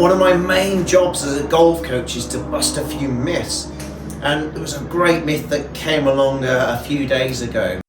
One of my main jobs as a golf coach is to bust a few myths, and there was a great myth that came along a few days ago.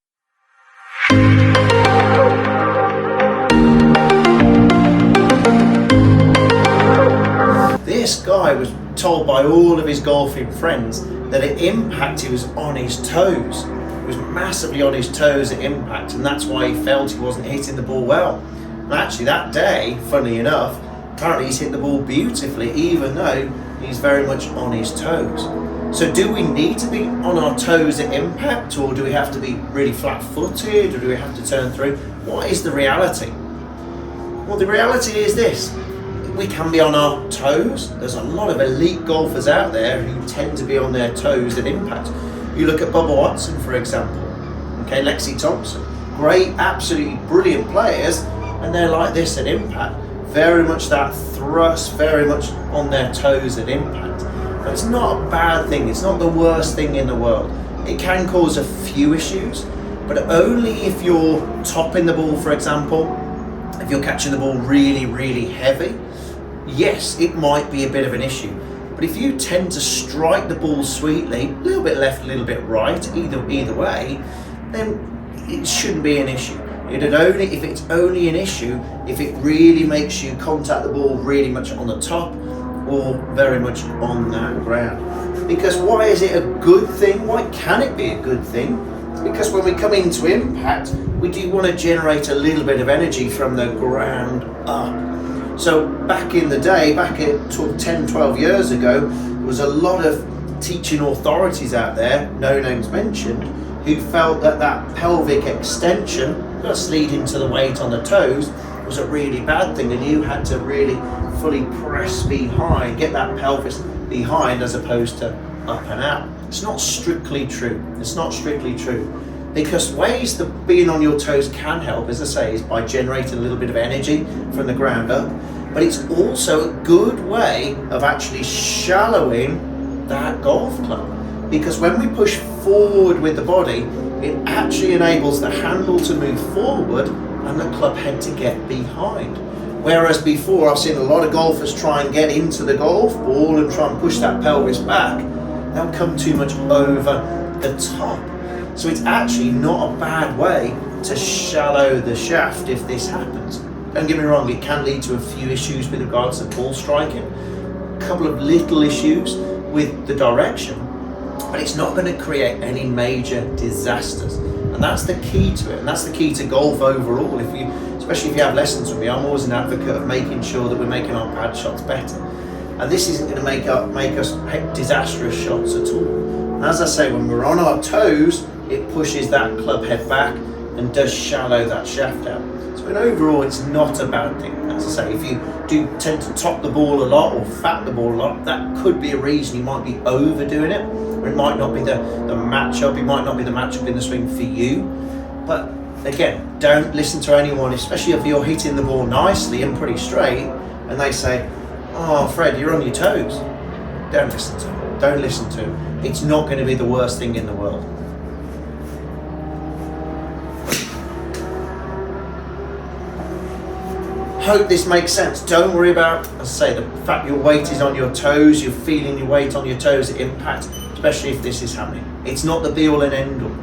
This guy was told by all of his golfing friends that at impact he was on his toes. He was massively on his toes at impact, and that's why he felt he wasn't hitting the ball well. And actually that day, funnily enough, apparently he's hit the ball beautifully, even though he's very much on his toes. So do we need to be on our toes at impact, or do we have to be really flat-footed, or do we have to turn through? What is the reality? Well, the reality is this. We can be on our toes. There's a lot of elite golfers out there who tend to be on their toes at impact. You look at Bubba Watson, for example, okay, Lexi Thompson, great, absolutely brilliant players, and they're like this at impact. Very much that thrust, very much on their toes at impact. But it's not a bad thing, it's not the worst thing in the world. It can cause a few issues, but only if you're topping the ball, for example, if you're catching the ball really, really heavy. Yes, it might be a bit of an issue, but if you tend to strike the ball sweetly, a little bit left, a little bit right, either way, then it shouldn't be an issue. If it's only an issue if it really makes you contact the ball really much on the top or very much on that ground. Because why is it a good thing? Why can it be a good thing? It's because when we come into impact, we do want to generate a little bit of energy from the ground up. So back in the day, back at 10, 12 years ago, there was a lot of teaching authorities out there, no names mentioned, who felt that that pelvic extension, thus leading to the weight on the toes, was a really bad thing, and you had to really fully press behind, get that pelvis behind as opposed to up and out. It's not strictly true. It's not strictly true. Because ways that being on your toes can help, as I say, is by generating a little bit of energy from the ground up, but it's also a good way of actually shallowing that golf club. Because when we push forward with the body, it actually enables the handle to move forward and the club head to get behind. Whereas before, I've seen a lot of golfers try and get into the golf ball and try and push that pelvis back. They'll come too much over the top. So it's actually not a bad way to shallow the shaft if this happens. Don't get me wrong, it can lead to a few issues with regards to ball striking, a couple of little issues with the direction, but it's not going to create any major disasters. And that's the key to it, and that's the key to golf overall. Especially if you have lessons with me, I'm always an advocate of making sure that we're making our pad shots better. And this isn't going to make us disastrous shots at all. And as I say, when we're on our toes, it pushes that club head back and does shallow that shaft out. So in overall, it's not a bad thing. As I say, if you do tend to top the ball a lot or fat the ball a lot, that could be a reason you might be overdoing it, or it might not be the matchup. It might not be the matchup in the swing for you. But again, don't listen to anyone, especially if you're hitting the ball nicely and pretty straight, and they say, "Oh, Fred, you're on your toes." Don't listen to them. Don't listen to them. It's not going to be the worst thing in the world. Hope this makes sense. Don't worry about, as I say, the fact your weight is on your toes, you're feeling your weight on your toes at impact, especially if this is happening. It's not the be all and end all.